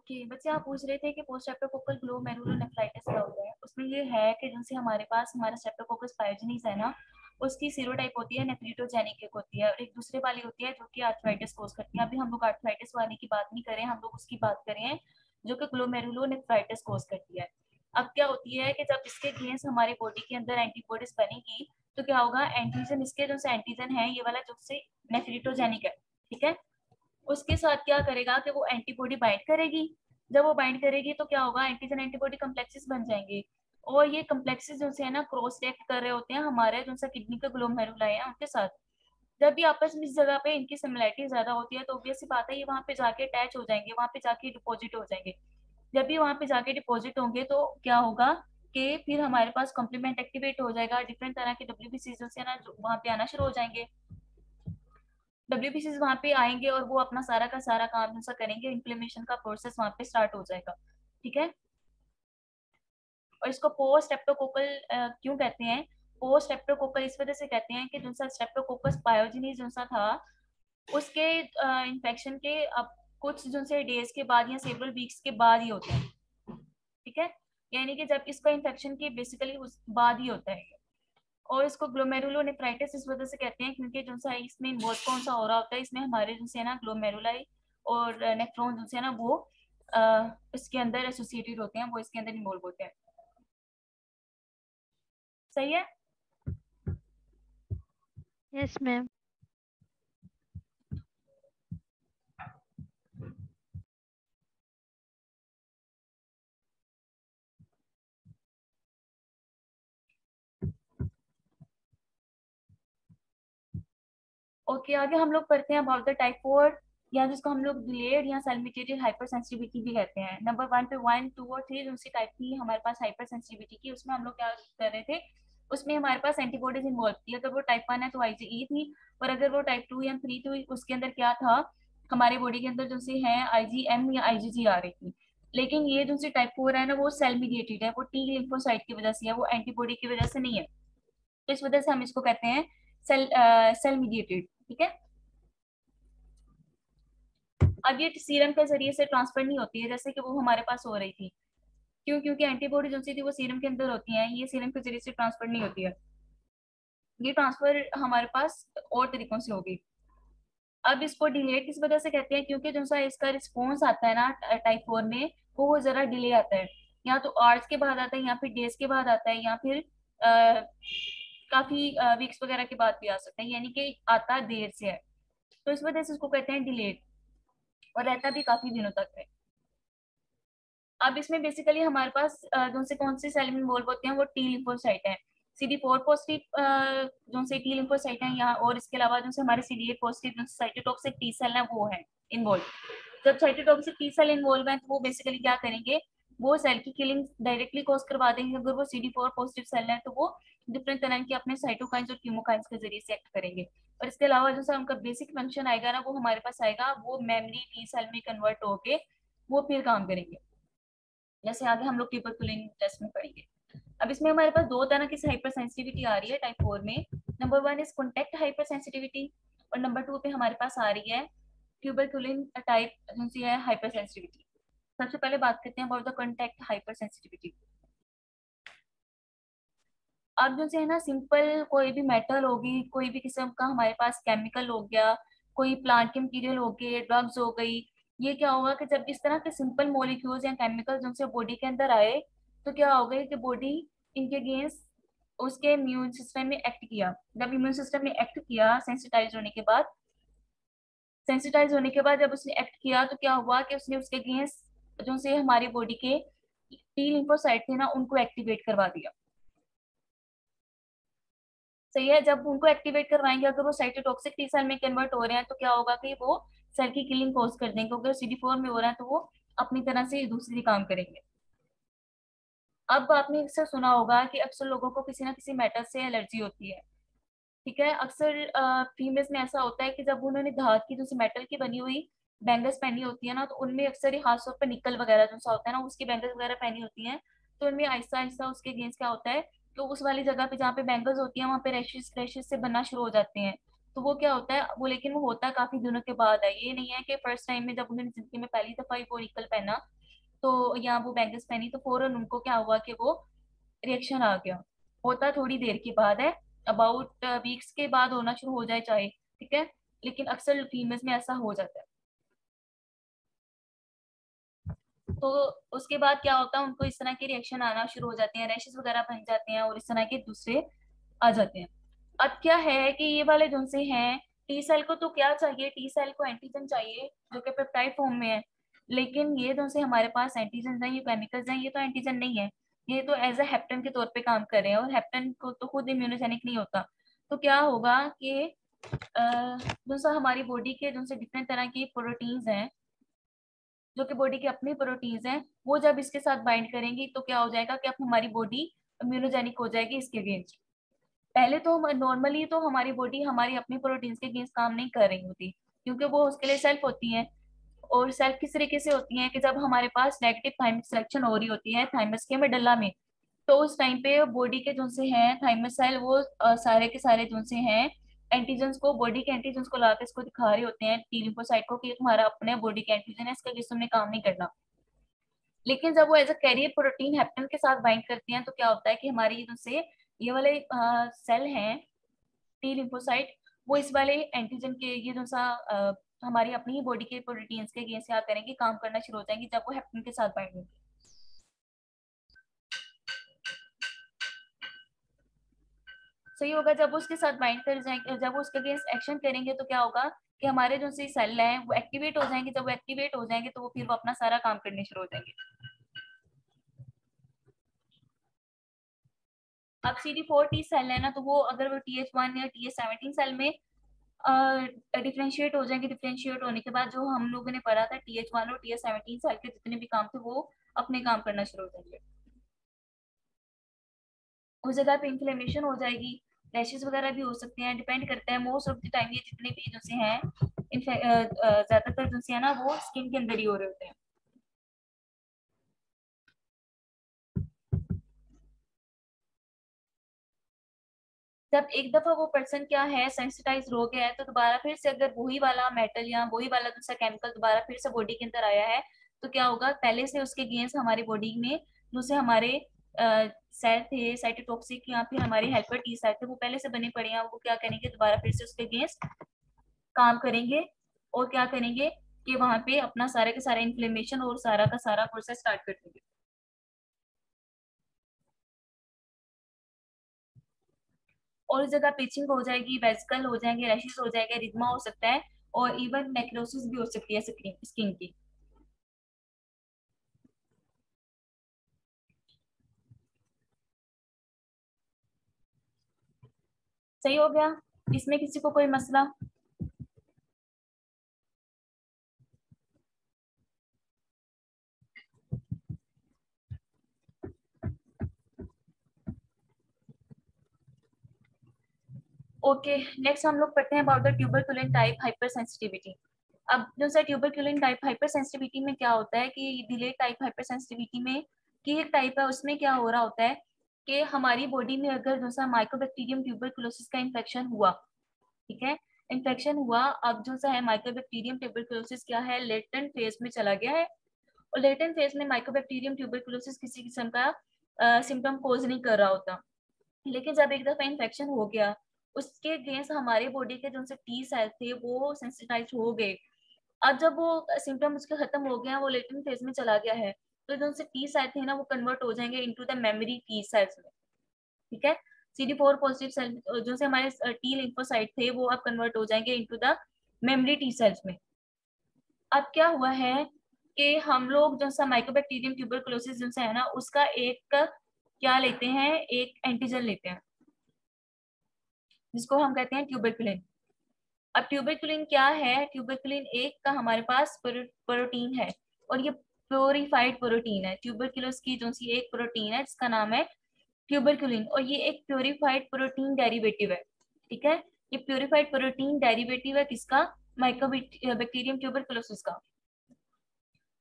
Okay बच्चे, आप पूछ रहे थे कि पोस्ट स्ट्रेप्टोकोकल ग्लोमेरुलोनेफ्राइटिस क्या होता है। उसमें ये है कि जिनसे हमारे पास हमारा स्ट्रेप्टोकोकस पायोजेनिस है ना, उसकी सीरोटाइप होती है नेफ्रिटोजेनिक एक होती है, और एक दूसरे वाली होती है जो कि आर्थराइटिस कोज करती है। अभी हम लोग आर्थराइटिस वाली की बात नहीं करें, हम लोग उसकी बात करें जो कि ग्लोमेरुलोनेफ्राइटिस कोज करती है। अब क्या होती है कि जब इसके अगेंस्ट हमारी बॉडी के अंदर एंटीबॉडीज बनेगी तो क्या होगा, एंटीजन इसके जो एंटीजन है ये वाला जो से नेफ्रिटोजेनिक है, ठीक है, उसके साथ क्या करेगा कि वो एंटीबॉडी बाइंड करेगी। जब वो बाइंड करेगी तो क्या होगा, एंटीजन एंटीबॉडी कम्प्लेक्सेस बन जाएंगे, और ये कम्प्लेक्सेस जो है ना क्रॉस रिएक्ट कर रहे होते हैं हमारे जो सा किडनी के ग्लोमेरुलाई है उनके साथ। जब भी आपस में इस जगह पे इनकी सिमिलैरिटी ज्यादा होती है तो ऑब्वियस सी बात है ये वहां पे जाके अटैच हो जाएंगे, वहां पे जाके डिपॉजिट हो जाएंगे। जब भी वहां पे जाके डिपॉजिट होंगे तो क्या होगा कि फिर हमारे पास कॉम्प्लीमेंट एक्टिवेट हो जाएगा, डिफरेंट तरह के डब्ल्यूबीसी जो है ना वहां पे आना शुरू हो जाएंगे। डब्ल्यूबीसीज वहां पे आएंगे और वो अपना सारा का सारा काम ऐसा करेंगे, इन्फ्लेमेशन का प्रोसेस वहां पे स्टार्ट हो जाएगा, ठीक है। और इसको पोस्ट स्ट्रेप्टोकोकल क्यों कहते हैं? पोस्ट स्ट्रेप्टोकोकल इस वजह से कहते हैं कि जो सा स्ट्रेप्टोकोकस पायोजेनिस जो सा था उसके इन्फेक्शन के अब कुछ जो से डेज के बाद या सेवरल वीक्स के बाद ही होता है, ठीक है। यानी कि जब इसका इन्फेक्शन के बेसिकली उस बाद ही होता है। और इसको ग्लोमेरुलोनेफ्राइटिस इस वजह से कहते हैं क्योंकि जो सा इसमें इन्वॉल्व कौन सा हो रहा होता है, इसमें हमारे जो है ना ग्लोमेरुलाई और नेफ्रॉन जो है ना वो इसके अंदर एसोसिएटेड होते हैं, वो इसके अंदर इन्वॉल्व होते हैं। सही है। Yes ma'am. ओके आगे हम लोग पढ़ते हैं अबाउट द टाइप 4, या जिसको हम लोग डिलेड या सेलिब्रेटेड हाइपर सेंसिटिविटी भी कहते हैं। नंबर 1 पे 1 2 और 3 जो सी टाइप थी हमारे पास हाइपर सेंसिटिविटी की, उसमें हम लोग क्या कर रहे थे, उसमें हमारे पास एंटीबॉडीज इन्वॉल्व थी। अगर वो टाइप 1 है तो आईजीई थी, और अगर वो टाइप 2 या 3 तो उसके अंदर क्या था, हमारी बॉडी के अंदर जो सी है आईजीएम या आईजीजी आ रही थी। लेकिन ये जो सी टाइप 4 है ना वो सेल मीडिएटेड है, वो टी लिम्फोसाइट की वजह से है, वो एंटीबॉडी की वजह से नहीं है। तो इस वजह से हम इसको कहते हैं सेल मीडिएटेड, ठीक है। अब ये सीरम के जरिए से ट्रांसफर नहीं होती है जैसे कि वो हमारे पास हो रही थी। क्यों? क्योंकि एंटीबॉडी जो सी थी वो सीरम के अंदर होती है, ये सीरम के जरिए से ट्रांसफर नहीं होती है। ये ट्रांसफर हमारे पास और तरीकों से होगी। अब इसको डिले किस वजह से कहते हैं, क्योंकि जो सा इसका रिस्पॉन्स आता है ना टाइप 4 में वो जरा डिले आता है, या तो आवर्स के बाद आता है या फिर डेज के बाद आता है, या फिर काफी वीक्स वगैरह के बाद भी आ सकता है, यानी कि आता देर से है। तो इस वजह से इसको कहते हैं डिलेड, और रहता भी काफी दिनों तक है। अब इसमें बेसिकली हमारे पास जो से कौन से सेल इन्वॉल्व होते हैं, वो टी लिम्फोसाइट है। CD4 पॉजिटिव जो से टी लिम्फोसाइट है यहाँ, और इसके अलावा जो से हमारे CD8 पॉजिटिव जो साइटोटॉक्सिक टी सेल है वो है इन्वॉल्व। जब साइटोटॉक्सिक टी सेल इन्वॉल्व है तो वो बेसिकली क्या करेंगे, वो सेल की किलिंग डायरेक्टली कॉज करवा देंगे। अगर वो CD4 पॉजिटिव सेल है तो वो डिफरेंट तरह के अपने साइटोकाइंस और कीमोकाइंस के जरिए से एक्ट करेंगे। और इसके अलावा जो सा उनका बेसिक फंक्शन आएगा ना वो हमारे पास आएगा, वो मेमोरी टी सेल में कन्वर्ट होके वो फिर काम करेंगे, जैसे आगे हम लोग ट्यूबरकुलिन टेस्ट में पढ़ेंगे। अब इसमें हमारे पास दो तरह की हाइपर सेंसिटिविटी आ रही है टाइप 4 में। Number 1 is contact hyper sensitivity, और नंबर 2 पे हमारे पास आ रही है ट्यूबरकुलिन टाइप जो सी है हाइपर सेंसिटिविटी। सबसे पहले बात करते हैं about the contact hyper sensitivity. अब जो है ना सिंपल कोई भी मेटल होगी, कोई भी किस्म का हमारे पास केमिकल हो गया, कोई प्लांट के मटेरियल हो गए, ड्रग्स हो गई, ये क्या होगा कि जब इस तरह के सिंपल मॉलिक्यूल्स या केमिकल्स उनसे बॉडी के अंदर आए तो क्या होगा कि बॉडी इनके अगेंस्ट उसके इम्यून सिस्टम में एक्ट किया। जब इम्यून सिस्टम में एक्ट किया सेंसिटाइज होने के बाद जब उसने एक्ट किया तो क्या हुआ कि उसने उसके अगेंस्ट जो से हमारी बॉडी के टी लिम्फोसाइट थे ना उनको एक्टिवेट करवा दिया। सही है, जब उनको एक्टिवेट करवाएंगे अगर वो साइटोटॉक्सिक टी सेल में कन्वर्ट हो रहे हैं तो क्या होगा कि वो सेल की किलिंग कोज कर देंगे। अगर CD4 में हो रहा है तो वो अपनी तरह से दूसरी काम करेंगे। अब आपने अक्सर सुना होगा कि अक्सर लोगों को किसी ना किसी मेटल से एलर्जी होती है, ठीक है। अक्सर फीमेल्स में ऐसा होता है कि जब उन्होंने धात की जैसे मेटल की बनी हुई बैंगल्स पहनी होती है ना तो उनमें अक्सर ही खासतौर पर निकल वगैरह जो सा होता है ना उसकी बैंगल्स वगैरह पहनी होती हैं, तो उनमें आहिस्ता आहिस्ता उसके अगेंस्ट क्या होता है, तो उस वाली जगह पे जहाँ पे बैंगल्स होती है वहाँ पे रैशेस रैशेस से बनना शुरू हो जाते हैं। तो वो क्या होता है वो, लेकिन वो होता काफी दिनों के बाद है। ये नहीं है कि फर्स्ट टाइम में जब उन्होंने जिंदगी में पहली दफा ही वो निकल पहना तो या वो बैंगल्स पहनी तो फौरन उनको क्या हुआ कि वो रिएक्शन आ गया। होता थोड़ी देर के बाद है, अबाउट वीक्स के बाद होना शुरू हो जाए चाहे, ठीक है, लेकिन अक्सर फीमेल्स में ऐसा हो जाता है। तो उसके बाद क्या होता है, उनको इस तरह के रिएक्शन आना शुरू हो जाते हैं, रैशेस वगैरह बन जाते हैं और इस तरह के दूसरे आ जाते हैं। अब क्या है कि ये वाले जो से हैं, टी सेल को तो क्या चाहिए, टी सेल को एंटीजन चाहिए जो कि पेप्टाइड फॉर्म में है। लेकिन ये जो से हमारे पास एंटीजन हैं, ये केमिकल्स हैं, ये तो एंटीजन नहीं है, ये तो एज ए हेप्टन के तौर पे काम कर रहे हैं, और हेप्टन को तो खुद इम्यूनोजेनिक नहीं होता। तो क्या होगा कि जो सा हमारी बॉडी के जो से डिफरेंट तरह की प्रोटीन्स हैं, जो कि बॉडी की अपनी प्रोटीन्स हैं, वो जब इसके साथ बाइंड करेंगी तो क्या हो जाएगा कि अब हमारी बॉडी इम्यूनोजेनिक हो जाएगी इसके अगेंस्ट। पहले तो हम नॉर्मली तो हमारी बॉडी हमारी अपनी प्रोटीन्स के अगेंस्ट काम नहीं कर रही होती, क्योंकि वो उसके लिए सेल्फ होती हैं। और सेल्फ किस तरीके से होती हैं कि जब हमारे पास नेगेटिव थाइमिक सिलेक्शन हो रही होती है थाइमस के मेडल्ला में, तो उस टाइम पे बॉडी के जो से हैं थाइमस सेल वो सारे के सारे जो से हैं एंटीजन्स को, बॉडी के एंटीजन्स को लाकर इसको दिखा रहे होते हैं टी लिम्फोसाइट को कि ये तुम्हारा अपने बॉडी का एंटीजन है, इसका जिसम ने काम नहीं करना। लेकिन जब वो एज अ कैरियर प्रोटीन हेप्टन के साथ बाइंड करती हैं तो क्या होता है कि हमारी जो से ये वाले सेल हैं टी लिम्फोसाइट, वो इस वाले एंटीजन के ये जो सा हमारी अपनी ही बॉडी के प्रोटीन्स के अगेंस्ट क्या करेंगे, काम करना शुरू हो जाएंगे जब वो हेप्टन के साथ बाइंड होंगे। सही होगा, जब उसके साथ बाइंड कर जाएंगे, जब वो उसके अगेंस्ट एक्शन करेंगे तो क्या होगा कि हमारे जो से सेल हैं वो एक्टिवेट हो जाएंगे। जब वो एक्टिवेट हो जाएंगे तो वो फिर वो अपना सारा काम करने शुरू हो जाएंगे। अब CD4 टी सेल है ना, तो वो अगर वो TH1 या TH17 सेल में डिफ्रेंशिएट हो जाएंगे, डिफ्रेंशिएट होने के बाद जो हम लोगों ने पढ़ा था TH1 और TH17 सेल के जितने भी काम थे वो अपने काम करना शुरू हो जाएंगे। उस जगह पे इंफ्लेमेशन हो जाएगी, रैशेस वगैरह भी हो सकते हैं, डिपेंड करता है। मोस्ट ऑफ द टाइम ये जितने भी जो से हैं ज्यादातर जो से है ना वो स्किन के अंदर ही हो रहे होते हैं। जब एक दफा वो पर्सन क्या है सेंसिटाइज हो गया है तो दोबारा फिर से अगर वही वाला मेटल या वही वाला दूसरा केमिकल दोबारा फिर से बॉडी के अंदर आया है तो क्या होगा, पहले से उसके गेंस हमारी बॉडी में दूसरे हमारे सेल थे साइटोटॉक्सिक या फिर हमारे हेल्पर टी सेल थे वो पहले से बने पड़े हैं, वो क्या करेंगे दोबारा फिर से उसके गेंस काम करेंगे और क्या करेंगे कि वहां पे अपना सारे का सारा इन्फ्लेमेशन और सारा का सारा प्रोसेस स्टार्ट कर देंगे। और इस जगह पिचिंग हो जाएगी, वेसिकल हो जाएंगे, रैशेस हो जाएंगे, रिज्मा हो सकता है और इवन नेक्रोसिस भी हो सकती है स्किन की। सही हो गया, इसमें किसी को कोई मसला? ओके, नेक्स्ट हम लोग पढ़ते हैं about the tuberculin type hyper sensitivity. अब जो सा ट्यूबरकुलिन टाइप हाइपर सेंसिटिविटी में क्या होता है कि डिलेड टाइप हाइपर सेंसिटिविटी में की एक टाइप है, उसमें क्या हो रहा होता है कि हमारी बॉडी में अगर जो सा माइकोबैक्टीरियम ट्यूबरकुलोसिस का इन्फेक्शन हुआ, ठीक है, इन्फेक्शन हुआ, अब जो सा है माइकोबैक्टीरियम ट्यूबरकुलोसिस क्या है लेटेंट फेज में चला गया है। और लेटेंट फेज में माइकोबैक्टीरियम ट्यूबरकुलोसिस किसी किस्म का सिम्टम कोज नहीं कर रहा होता। लेकिन जब एक दफा इन्फेक्शन हो गया उसके अगेंस्ट हमारे बॉडी के जो से टी सेल थे वो सेंसिटाइज हो गए। अब जब वो सिम्टम उसके खत्म हो गया, वो लेटेंट फेज में चला गया है, तो जो से टी सेल थे ना वो कन्वर्ट हो जाएंगे into the memory T cells में, ठीक है। CD4 पॉजिटिव सेल जो से हमारे टी लिम्फोसाइट थे वो अब कन्वर्ट हो जाएंगे into the memory T cells में। अब क्या हुआ है कि हम लोग जो सा माइकोबैक्टीरियम ट्यूबरकुलोसिस जो है ना उसका एक क्या लेते हैं, एक एंटीजन लेते हैं जिसको हम कहते हैं ट्यूबरकुलिन। अब ट्यूबरकुलिन क्या है, ट्यूबरकुलिन एक का हमारे पास प्रोटीन है और ये प्योरीफाइड प्रोटीन है। ट्यूबरकुलोस की जो सी एक प्रोटीन है जिसका नाम है ट्यूबरकुलिन और ये एक प्योरीफाइड प्रोटीन डेरिवेटिव है, ठीक है। ये प्योरीफाइड प्रोटीन डेरिवेटिव है किसका, माइकोबैक्टीरियम ट्यूबरकुलोसिस का।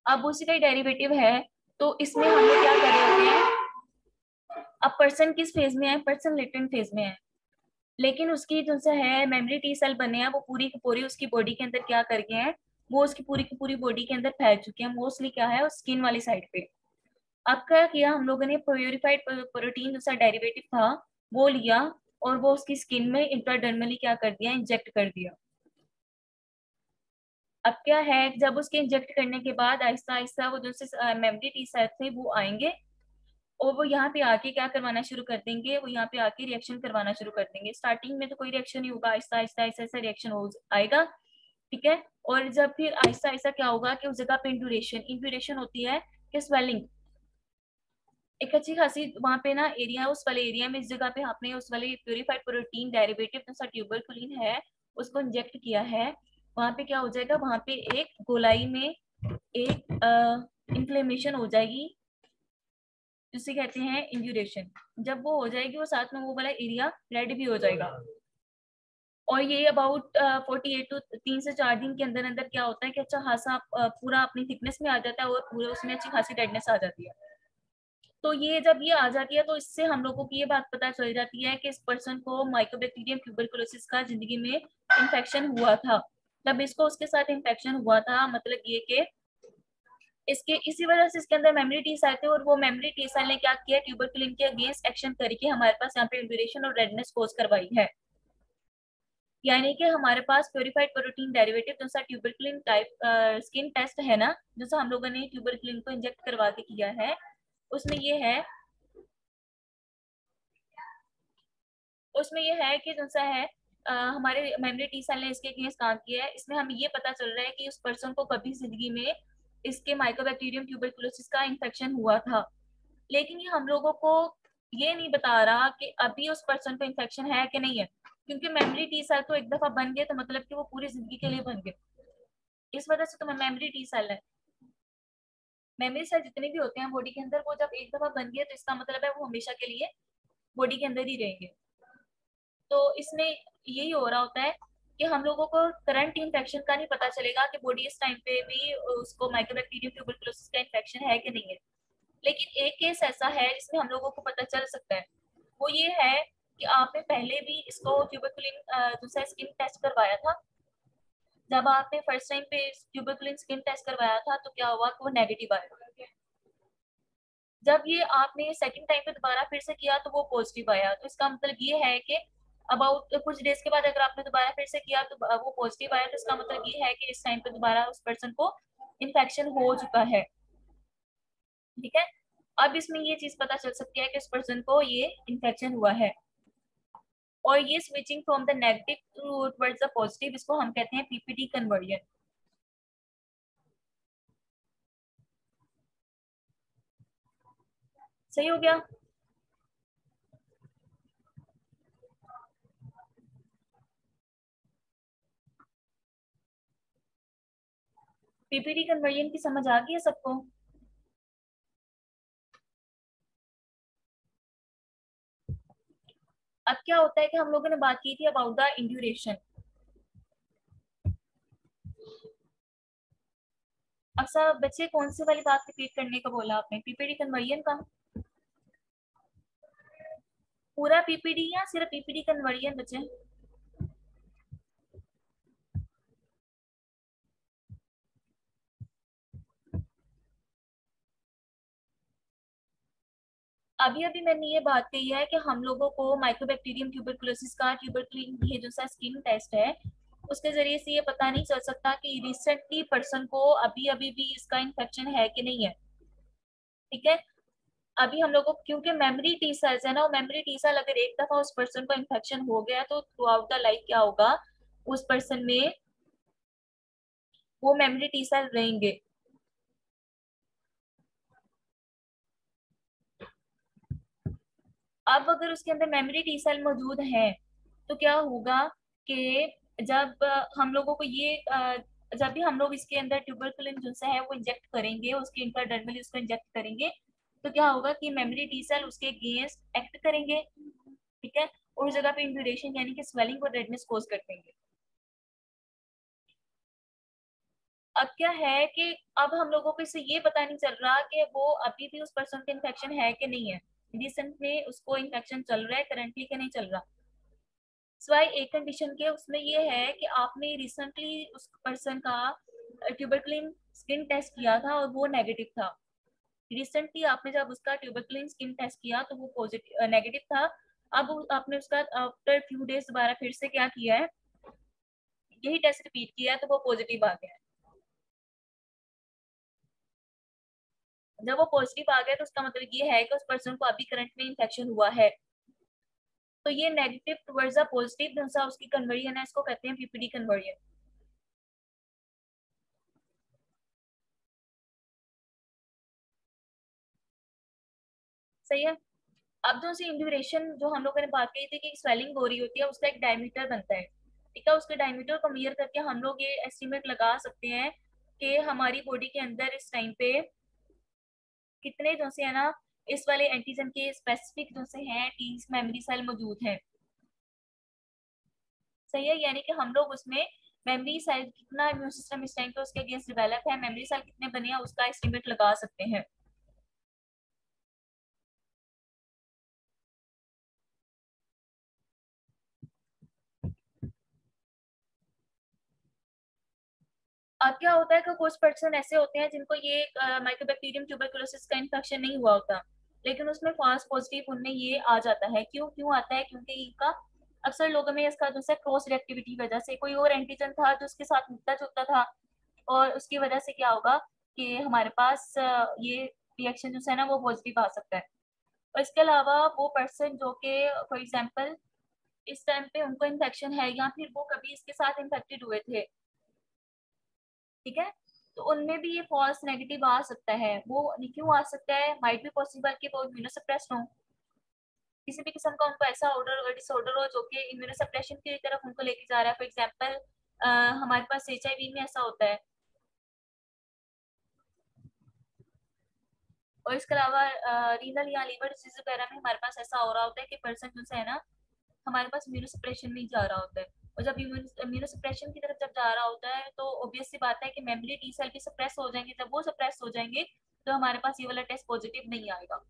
अब उसी का डेरिवेटिव है तो इसमें हम लोग क्या कर रहे होते हैं, अब पर्सन किस फेज में है, पर्सन लेटेंट फेज में है। लेकिन उसकी जो सा है मेमोरी टी सेल बने हैं वो पूरी की पूरी उसकी बॉडी के अंदर क्या कर गए हैं, वो उसकी पूरी की पूरी बॉडी के अंदर फैल चुके हैं, मोस्टली क्या है स्किन वाली साइड पे। अब क्या किया हम लोगों ने, प्योरिफाइड प्रोटीन जो सा डेरिवेटिव था वो लिया और वो उसकी स्किन में इंट्राडर्मली क्या कर दिया, इंजेक्ट कर दिया। अब क्या है, जब उसके इंजेक्ट करने के बाद आहिस्ता आहिस्ता वो जो मेमोरी टी सेल थे वो आएंगे और वो यहाँ पे आके क्या करवाना शुरू कर देंगे, वो यहाँ पे आके रिएक्शन करवाना शुरू कर देंगे। स्टार्टिंग में तो कोई रिएक्शन नहीं होगा, आहिस्ता आहिस्ता आहिस्ता आहिस्ता रिएक्शन हो आएगा, ठीक है। और जब फिर आहिस्ता आहिस्ता क्या होगा कि उस जगह पे इंड्यूरेशन इंड्यूरेशन होती है कि स्वेलिंग, एक अच्छी खासी वहां पे ना एरिया, उस वाले एरिया में इस जगह पे आपने उस वाले प्यूरिफाइड प्रोटीन डेरिवेटिव जैसा ट्यूबरकुलिन है उसको इंजेक्ट किया है, वहां पे क्या हो जाएगा, वहां पे एक गोलाई में एक इंफ्लेमेशन हो जाएगी जिसे कहते हैं इंड्यूरेशन। जब वो हो जाएगी वो साथ में वो वाला एरिया रेड भी हो जाएगा। और ये अबाउट 48 to 3 से 4 दिन के अंदर अंदर क्या होता है कि अच्छा खासा पूरा अपनी थिकनेस में आ जाता है और पूरे उसमें अच्छी खासी रेडनेस आ जाती है। तो ये जब ये आ जाती है तो इससे हम लोगों की ये बात पता चल जाती है कि इस पर्सन को माइकोबैक्टीरियम ट्यूबरकुलोसिस का जिंदगी में इन्फेक्शन हुआ था। जब इसको उसके साथ इन्फेक्शन हुआ था मतलब ये कि इसके इसी वजह से इसके अंदर मेमोरी टी सेल थे और वो मेमोरी टी सेल ने क्या किया, ट्यूबरकुलिन के अगेंस्ट एक्शन करके हमारे पास यहाँ पे इंड्यूरेशन और रेडनेस कोज करवाई है। यानी कि हमारे पास प्योरिफाइड प्रोटीन डेरिवेटिव जैसा ट्यूबरकुलिन टाइप स्किन टेस्ट है ना, जैसा हम लोगों ने ट्यूबरकुलिन को इंजेक्ट करवा के किया है, उसमें ये है, उसमें ये है कि जैसा है हमारे मेमोरी टी सेल ने इसके अगेंस्ट काम किया है। इसमें हमें ये पता चल रहा है कि उस पर्सन को कभी जिंदगी में इसके माइकोबैक्टीरियम ट्यूबरकुलोसिस का इन्फेक्शन हुआ था, लेकिन ये हम लोगों को ये नहीं बता रहा कि अभी उस पर्सन को इन्फेक्शन है कि नहीं है, क्योंकि मेमोरी टी सेल तो एक दफा बन गए तो मतलब कि वो पूरी जिंदगी के लिए बन गए। इस वजह से तो मेमोरी टी सेल है, मेमोरी सेल जितने भी होते हैं बॉडी के अंदर वो जब एक दफा बन गए तो इसका मतलब है वो हमेशा के लिए बॉडी के अंदर ही रहेंगे। तो इसमें यही हो रहा होता है कि हम लोगों को करंट इन्फेक्शन का नहीं पता चलेगा कि बॉडी इस टाइम पे भी उसको माइकोबैक्टीरियम ट्यूबरकुलोसिस का इन्फेक्शन है कि नहीं है। लेकिन एक केस ऐसा है जिसमें हम लोगों को पता चल सकता है, वो ये है कि आपने पहले भी इसको ट्यूबरकुलिन दूसरा स्किन टेस्ट करवाया था। जब आपने फर्स्ट टाइम पे ट्यूबरकुलिन स्किन टेस्ट करवाया था तो क्या हुआ कि वो नेगेटिव आया। जब ये आपने सेकंड टाइम पे दोबारा फिर से किया तो वो पॉजिटिव आया, तो इसका मतलब ये है कि अबाउट कुछ डेज के बाद अगर आपने दोबारा फिर से किया तो वो पॉजिटिव आया, तो इसका मतलब ये है कि इस टाइम पे दोबारा उस पर्सन को इन्फेक्शन हो चुका है, ठीक है। अब इसमें ये चीज पता चल सकती है कि इस पर्सन को ये इन्फेक्शन हुआ है। और ये switching from the negative towards the positive, इसको हम कहते हैं पीपीटी कन्वर्जन। सही हो गया। पीपीटी कन्वर्जन की समझ आ गई है सबको। अब क्या होता है कि हम लोगों ने बात की थी अबाउट द इंड्यूरेशन। अब सब बच्चे कौन सी वाली बात रिपीट करने का बोला आपने, पीपीटी कन्वर्जन का पूरा पीपीटी या सिर्फ पीपीटी कन्वर्जन बच्चे? अभी अभी मैंने ये बात कही है कि हम लोगों को माइक्रोबैक्टीरियम ट्यूबरकुलोसिस का ट्यूबरकुलिन ये जो सा स्किन टेस्ट है उसके जरिए से ये पता नहीं चल सकता कि रिसेंटली पर्सन को अभी अभी भी इसका इन्फेक्शन है कि नहीं है, ठीक है। अभी हम लोग को क्योंकि मेमोरी टी सेल्स है ना, वो मेमोरी टी सेल अगर एक दफा उस पर्सन को इन्फेक्शन हो गया तो थ्रू आउट द लाइफ क्या होगा, उस पर्सन में वो मेमोरी टी सेल रहेंगे। अब अगर उसके अंदर मेमोरी टी सेल मौजूद है तो क्या होगा कि जब हम लोगों को ये जब भी हम लोग इसके अंदर ट्यूबरकुलिन जो है वो इंजेक्ट करेंगे, उसके इंट्राडर्मली उसको इंजेक्ट करेंगे, तो क्या होगा कि मेमोरी टी सेल उसके अगेंस्ट एक्ट करेंगे, ठीक है, और उस जगह पे इंफ्लेमेशन यानी कि स्वेलिंग और रेडनेस कोज कर देंगे। अब क्या है कि अब हम लोगों को इससे ये पता नहीं चल रहा कि वो अभी भी उस पर्सन का इन्फेक्शन है कि नहीं है, रिसेंट में उसको इन्फेक्शन चल रहा है करंटली कि नहीं चल रहा। सिवाय एक कंडीशन के, उसमें ये है कि आपने रिसेंटली उस पर्सन का ट्यूबरकुलिन स्किन टेस्ट किया था और वो नेगेटिव था। रिसेंटली आपने जब उसका ट्यूबरकुलिन स्किन टेस्ट किया तो वो पॉजिटिव नेगेटिव था। अब आपने उसका आफ्टर फ्यू डेज दोबारा फिर से क्या किया है, यही टेस्ट रिपीट किया है, तो वो पॉजिटिव आ गया है। जब वो पॉजिटिव आ गया तो उसका मतलब ये है कि उस पर्सन को अभी करंट में इन्फेक्शन हुआ है। तो ये नेगेटिव टुवर्ड्स अ पॉजिटिव जो सा उसकी कन्वर्जन है, इसको कहते हैं पीपीडी कन्वर्जन। सही है। अब जो सी ड्यूरेशन जो हम लोगों ने बात की थी कि स्वेलिंग हो रही होती है, उसका एक डायमीटर बनता है। ठीक है, उसके डायमीटर को मेजर करके हम लोग ये एस्टिमेट लगा सकते हैं कि हमारी बॉडी के अंदर इस टाइम पे कितने जो से है ना इस वाले एंटीजन के स्पेसिफिक जो से हैं टी मेमोरी सेल मौजूद हैं। सही है, यानी कि हम लोग उसमें मेमोरी सेल कितना इम्यून सिस्टम इस टाइम पे उसके अगेंस्ट डेवलप है, मेमोरी सेल कितने बने हैं, उसका एस्टिमेट लगा सकते हैं। अब क्या होता है कि कुछ पर्सन ऐसे होते हैं जिनको ये माइकोबैक्टीरियम ट्यूबरकुलोसिस का इन्फेक्शन नहीं हुआ होता, लेकिन उसमें फॉल्स पॉजिटिव उनमें ये आ जाता है। क्यों क्यों आता है? क्योंकि इनका अक्सर लोगों में इसका जो है क्रॉस रिएक्टिविटी वजह से कोई और एंटीजन था जो उसके साथ मिलता जुलता था, और उसकी वजह से क्या होगा कि हमारे पास ये रिएक्शन जो है ना वो पॉजिटिव आ सकता है। और इसके अलावा वो पर्सन जो कि फॉर एग्जाम्पल इस टाइम पे उनको इन्फेक्शन है या फिर वो कभी इसके साथ इन्फेक्टेड हुए थे, ठीक है, तो उनमें भी ये फॉल्स नेगेटिव आ सकता है। वो क्यों आ सकता है? माइट बी पॉसिबल कि वो इम्यूनोसप्रेस्ड हो, किसी भी किस्म का उनको ऐसा ऑर्डर और डिसऑर्डर हो जो कि इम्यूनोसप्रेशन की तरफ उनको लेके जा रहा है। फॉर एग्जांपल हमारे पास एचआईवी में ऐसा होता है। और इसके अलावा रीनल या लीवर डिजीज वगैरह में हमारे पास ऐसा हो रहा होता है कि पर्सन जो है ना हमारे पास इम्यूनोसप्रेशन में जा रहा होता है। और जब इम्यूनोसप्रेशन की तरफ जब जा रहा होता है तो ऑब्वियस सी बात है कि मेमोरी टी सेल भी सप्रेस हो जाएंगे। जब वो सप्रेस हो जाएंगे तो हमारे पास ये वाला टेस्ट पॉजिटिव नहीं आएगा।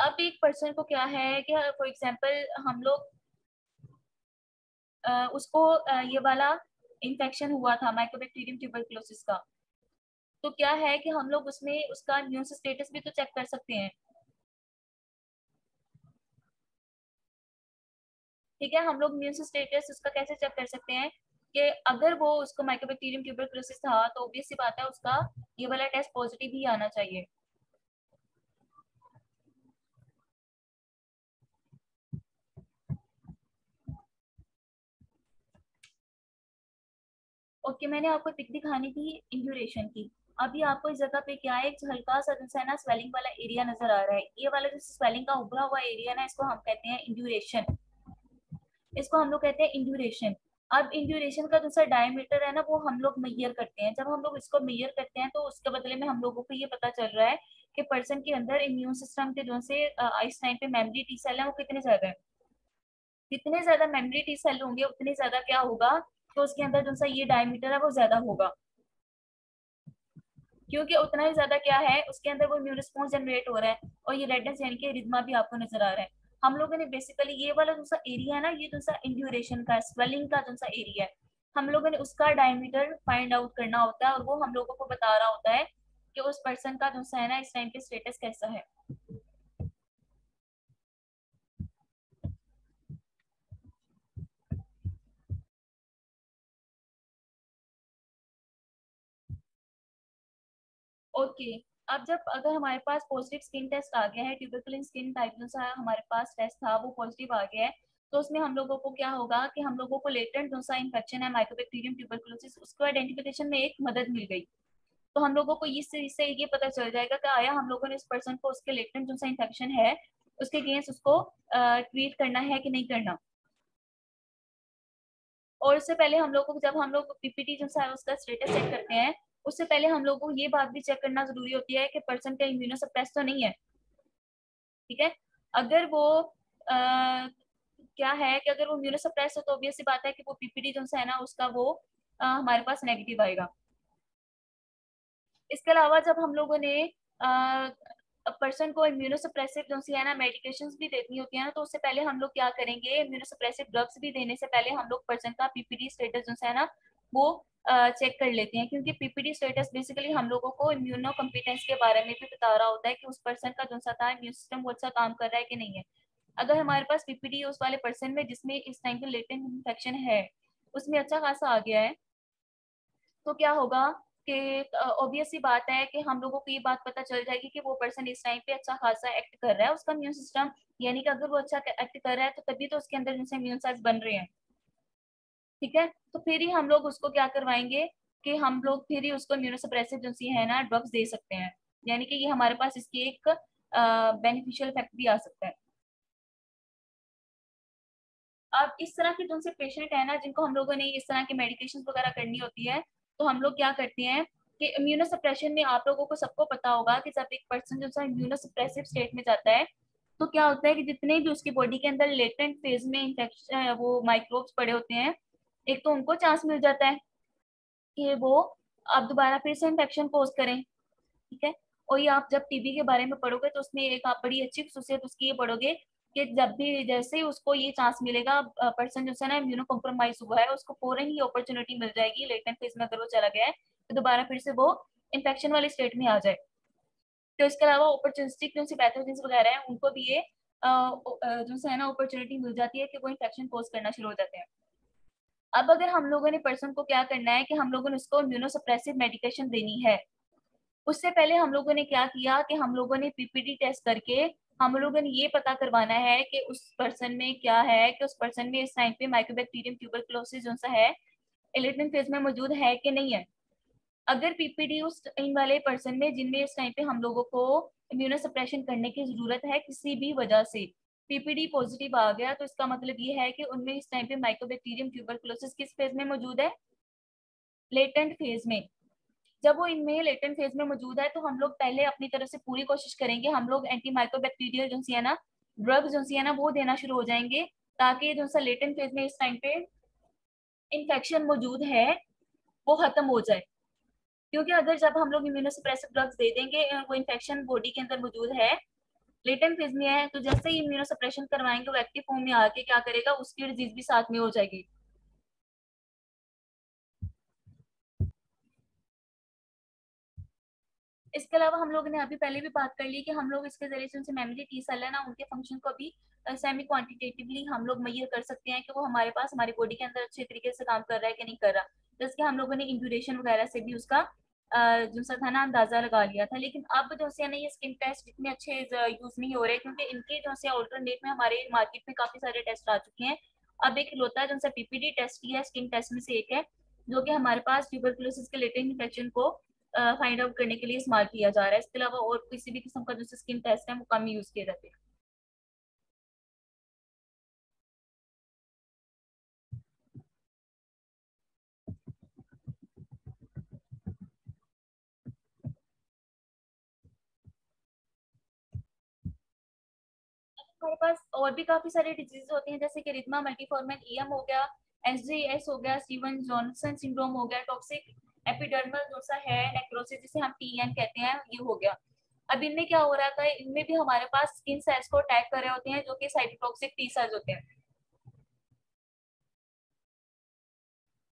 अब एक पर्सन को क्या है कि फॉर एग्जांपल हम लोग उसको ये वाला इन्फेक्शन हुआ था माइकोबैक्टीरियम ट्यूबरकुलोसिस का, तो क्या है कि हम लोग उसमें उसका इम्यून स्टेटस भी तो चेक कर सकते हैं। ठीक है, हम लोग इम्यून स्टेटस उसका कैसे चेक कर सकते हैं कि अगर वो उसको माइकोबैक्टीरियम ट्यूबरकुलोसिस था तो ऑब्वियस सी बात है उसका ये वाला टेस्ट पॉजिटिव ही आना चाहिए। ओके, मैंने आपको पिक दिखानी थी इंड्यूरेशन की। अभी आपको इस जगह पे क्या है, एक हल्का सा जैसा है ना स्वेलिंग वाला एरिया नजर आ रहा है। ये वाला जो स्वेलिंग का उभरा हुआ एरिया ना, इसको हम कहते हैं इंड्यूरेशन। इसको हम लोग कहते हैं इंड्यूरेशन। अब इंड्यूरेशन का दूसरा डायमीटर है ना वो हम लोग मेजर करते हैं। जब हम लोग इसको मेजर करते हैं तो उसके बदले में हम लोगों को ये पता चल रहा है कि पर्सन के अंदर इम्यून सिस्टम के जो से इस टाइम पे मेमोरी टी सेल है वो कितने ज्यादा है। जितने ज्यादा मेमोरी टी सेल होंगे उतने ज्यादा क्या होगा, तो उसके अंदर जो सा ये डायमीटर है वो ज्यादा होगा। क्योंकि उतना ही ज्यादा क्या है उसके अंदर वो इम्यून रिस्पॉन्स जनरेट हो रहा है, और ये रेडनेस यानी कि रिदमा भी आपको नजर आ रहा है। हम लोगों ने बेसिकली ये वाला जो सा एरिया है ना, ये जो सा इंड्यूरेशन का स्वेलिंग का जो सा एरिया है, हम लोगों ने उसका डायमीटर फाइंड आउट करना होता है, और वो हम लोगों को बता रहा होता है कि उस पर्सन का जो सा है ना इस टाइम पे स्टेटस कैसा है। ओके, अब जब अगर हमारे पास पॉजिटिव स्किन टेस्ट आ गया है, ट्यूबरकुलिन स्किन टाइप जो सा हमारे पास टेस्ट था वो पॉजिटिव आ गया है, तो उसमें हम लोगों को क्या होगा कि हम लोगों को लेटेंट जो सा इन्फेक्शन है माइकोबैक्टीरियम ट्यूबरकुलोसिस उसको आइडेंटिफिकेशन में एक मदद मिल गई। तो हम लोगों को इससे ये पता चल जाएगा कि आया हम लोगों ने इस पर्सन को उसके लेटेंट जो सा इन्फेक्शन है उसके अगेंस्ट उसको ट्रीट करना है कि नहीं करना। और उससे पहले हम लोग को जब हम लोग पीपीटी जो सा है उसका स्टेटस चेक करते हैं, उससे पहले हम लोग को ये बात भी चेक करना जरूरी होती है कि पर्सन का इम्यूनो सप्रेस तो नहीं है। ठीक है, अगर वो क्या है कि अगर वो इम्यूनो सप्रेस हो तो ऑब्वियस सी बात है कि वो पीपीटी जो सा है ना उसका वो हमारे पास नेगेटिव आएगा। इसके अलावा जब हम लोगों ने पर्सन को इम्यूनोसप्रेसिव जो सी है ना मेडिकेशंस भी देनी होती है ना, तो उससे पहले हम लोग क्या करेंगे, इम्यूनोसप्रेसिव ड्रग्स भी देने से पहले हम लोग पर्सन का पीपीडी स्टेटस जो है ना वो चेक कर लेते हैं, क्योंकि पीपीडी स्टेटस बेसिकली हम लोगों को इम्यूनो कम्पिटेंस के बारे में भी बता रहा होता है कि उस पर्सन का जो सा था इम्यून सिस्टम वो अच्छा काम कर रहा है कि नहीं है। अगर हमारे पास पीपीडी उस वाले पर्सन में जिसमें इस टाइम पे लेटेंट इन्फेक्शन है उसमें अच्छा खासा आ गया है, तो क्या होगा कि ऑब्वियस सी बात है कि हम लोगों को ये बात पता चल जाएगी कि वो पर्सन इस टाइम पे अच्छा खासा एक्ट कर रहा है, उसका इम्यून सिस्टम, यानी कि अगर वो अच्छा एक्ट कर रहा है तो तभी तो उसके अंदर जैसे इम्यून सेल्स बन रहे हैं। ठीक है, तो फिर ही हम लोग उसको क्या करवाएंगे कि हम लोग फिर ही उसको इम्यूनोसप्रेसिव जो सी है ना ड्रग्स दे सकते हैं, यानी कि ये हमारे पास इसकी एक बेनिफिशियल इफेक्ट भी आ सकता है। अब इस तरह के जो से पेशेंट है ना जिनको हम लोगों ने इस तरह की मेडिकेशन वगैरह करनी होती है, तो हम लोग क्या करते हैं कि इम्यूनोसप्रेशन में आप लोगों को सबको पता होगा कि जब एक पर्सन जो इम्यूनोसप्रेसिव स्टेट में जाता है तो क्या होता है कि जितने भी उसकी बॉडी के अंदर लेटेंट फेज में इंफेक्शन वो माइक्रोब्स पड़े होते हैं, एक तो उनको चांस मिल जाता है कि वो अब दोबारा फिर से इन्फेक्शन कोज करें। ठीक है, और ये आप जब टीबी के बारे में पढ़ोगे तो उसमें एक आप बड़ी अच्छी खसूसियत उसकी ये पढ़ोगे कि जब भी जैसे ही उसको ये चांस मिलेगा, पर्सन जो है ना इम्यूनो कॉम्प्रोमाइज हुआ है उसको फौरन ही अपॉर्चुनिटी मिल जाएगी लेटेंट फेज में अगर वो चला गया है तो दोबारा फिर से वो इन्फेक्शन वाले स्टेट में आ जाए। तो इसके अलावा अपॉर्चुनिस्टिक जो पैथोजेंस वगैरह हैं उनको भी ये जो है ना अपॉर्चुनिटी मिल जाती है कि वो इन्फेक्शन कोज करना शुरू हो जाते हैं। अब अगर हम लोगों ने पर्सन को क्या करना है कि हम लोगों ने उसको इम्यूनोसप्रेसिव मेडिकेशन देनी है, उससे पहले हम लोगों ने क्या किया कि हम लोगों ने पीपीडी टेस्ट करके हम लोगों ने ये पता करवाना है कि उस पर्सन में क्या है, कि उस पर्सन में इस टाइम पे माइकोबैक्टीरियम ट्यूबरकुलोसिस जो सा है लेटेंट फेज में मौजूद है कि नहीं है। अगर पीपीडी उस इन वाले पर्सन में जिनमें इस टाइम पे हम लोगों को इम्यूनोसप्रेशन करने की जरूरत है किसी भी वजह से पीपीडी पॉजिटिव आ गया, तो इसका मतलब ये है कि उनमें इस टाइम पे माइकोबैक्टीरियम ट्यूबरकुलोसिस किस फेज में मौजूद है, लेटेंट फेज में। जब वो इनमें लेटेंट फेज में मौजूद है तो हम लोग पहले अपनी तरफ से पूरी कोशिश करेंगे, हम लोग एंटी माइक्रोबैक्टीरियल जो सी है ना ड्रग जो सी है ना वो देना शुरू हो जाएंगे, ताकि जो सा लेटेंट फेज में इस टाइम पे इन्फेक्शन मौजूद है वो खत्म हो जाए। क्योंकि अगर जब हम लोग इम्यूनोसप्रेसिव ड्रग्स दे देंगे वो इन्फेक्शन बॉडी के अंदर मौजूद है लेटेंट फेज में है, तो जैसे ही इम्यूनोसप्रेशन करवाएंगे वो एक्टिव फॉर्म में आके क्या करेगा उसकी डिजीज भी साथ में हो जाएगी। इसके अलावा हम लोगों ने अभी पहले भी बात कर ली कि हम लोग इसके जरिए से उनसे मेमोरी टी सेल है ना उनके फंक्शन को भी सेमी क्वांटिटेटिवली हम लोग मेजर कर सकते हैं कि वो हमारे पास हमारी बॉडी के अंदर अच्छे तरीके से काम कर रहा है कि नहीं कर रहा। जैसे कि हम लोगों ने इंड्यूरेशन वगैरह से भी उसका जो सा था ना अंदाजा लगा लिया था, लेकिन अब जो है ना ये स्किन टेस्ट इतने अच्छे यूज नहीं हो रहे क्योंकि इनके जो है अल्टरनेट में हमारे मार्केट में काफी सारे टेस्ट आ चुके हैं। अब एक होता है जो सा पीपीडी टेस्ट ही है, स्किन टेस्ट में से एक है जो कि हमारे पास ट्यूबरकुलोसिस के लेटेंट इन्फेक्शन को फाइंड आउट करने के लिए इस्तेमाल किया जा रहा है। इसके अलावा और किसी भी किस्म का जो स्किन टेस्ट है वो कम यूज किए जाते हैं। हमारे पास और भी काफी सारे डिजीज होते हैं जैसे कि रिथमा मल्टीफॉर्मल ईएम हो गया, एसजीएस हो गया, स्टीवन जॉनसन सिंड्रोम हो गया, टॉक्सिक एपिडर्मल जो सा है नेक्रोसिस जिसे हम टीएन कहते हैं ये हो गया। अब इनमें क्या हो रहा था, इनमें भी हमारे पास स्किन सेल्स को अटैक कर रहे होते हैं जो कि साइटोटॉक्सिक टी सेल्स होते हैं।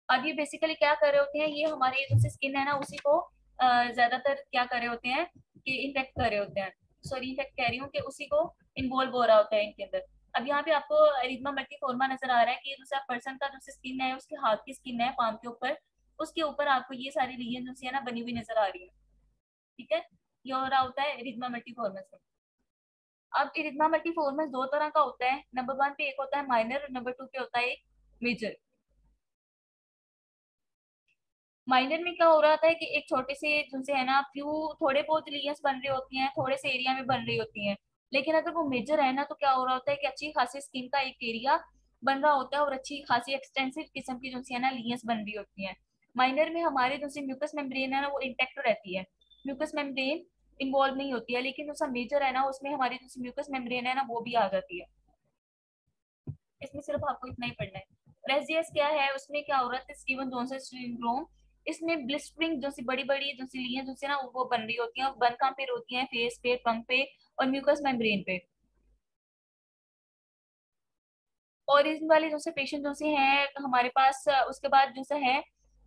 अब ये बेसिकली क्या कर रहे होते हैं, ये हमारे जो स्किन है ना उसी को ज्यादातर क्या कर रहे होते हैं कि इन्फेक्ट कर रहे होते हैं, सॉरी इन्फेक्ट कह रही हूँ कि उसी को इन्वॉल्व हो रहा होता है इनके अंदर। अब यहाँ पे आपको एरिथमा मल्टीफॉर्मा नजर आ रहा है कि दूसरा पर्सन का जो स्किन है उसके हाथ की स्किन है पाम के ऊपर, उसके ऊपर आपको ये सारी रीजन जो है ना बनी हुई नजर आ रही है। ठीक है, ये हो रहा होता है एरिथमा मल्टीफॉर्मस में। अब इरिथमा मल्टीफॉर्मस दो तरह का होता है, नंबर वन पे एक होता है माइनर और नंबर टू पे होता है मेजर। माइनर में क्या हो रहा था कि एक छोटे से जिनसे है ना फ्यू थोड़े बहुत लीजन्स बन रही होती हैं, थोड़े से एरिया में बन रही होती हैं। लेकिन अगर वो मेजर है ना तो क्या हो रहा होता है कि अच्छी खासी स्किन का एक एरिया बन रहा होता है और अच्छी खासी एक्सटेंसिव किस्म की जो है ना लीजन्स बन रही होती हैं। माइनर में हमारे जो म्यूकस मेम्ब्रेन है ना वो इंटेक्ट रहती है, म्यूकस मेम्ब्रेन इन्वॉल्व नहीं होती है, लेकिन जो मेजर है ना उसमें हमारी जो म्यूकस मेम्ब्रेन है ना वो भी आ जाती है। इसमें सिर्फ आपको इतना ही पढ़ना है। और एसडीएस क्या है, उसमें क्या हो रहा है, स्टीवन जोंसन सिंड्रोम, इसमें ब्लिस्टरिंग जो सी बड़ी बड़ी जो सी लीजियां जो सी ना वो बन रही होती हैं, बन कहाँ पे होती हैं, फेस पे, पंख पे और म्यूकस मेम्ब्रेन पे। और इन वाले जो से पेशेंट जो से हैं हमारे पास उसके बाद जो से है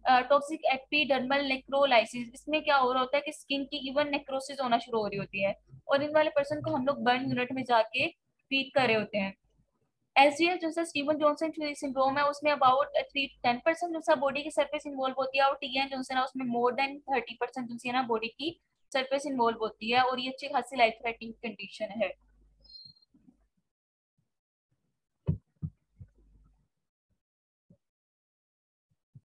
टॉक्सिक एपिडर्मल नेक्रोलाइसिस, इसमें क्या हो रहा होता है कि स्किन की इवन नेक्रोसिस होना शुरू हो रही होती है, और इन वाले पर्सन को हम लोग बर्न यूनिट में जाके ट्रीट कर रहे होते हैं। एसडीएस जो है स्टीवन जॉनसन सिंड्रोम है, उसमें अबाउट 10% जो सा बॉडी की सरफेस इन्वॉल्व होती है, और टीएन जो है ना उसमें मोर देन 30% जो है ना बॉडी की सरफेस इन्वॉल्व होती है, और ये अच्छी खासी लाइफ थ्रेटनिंग कंडीशन है।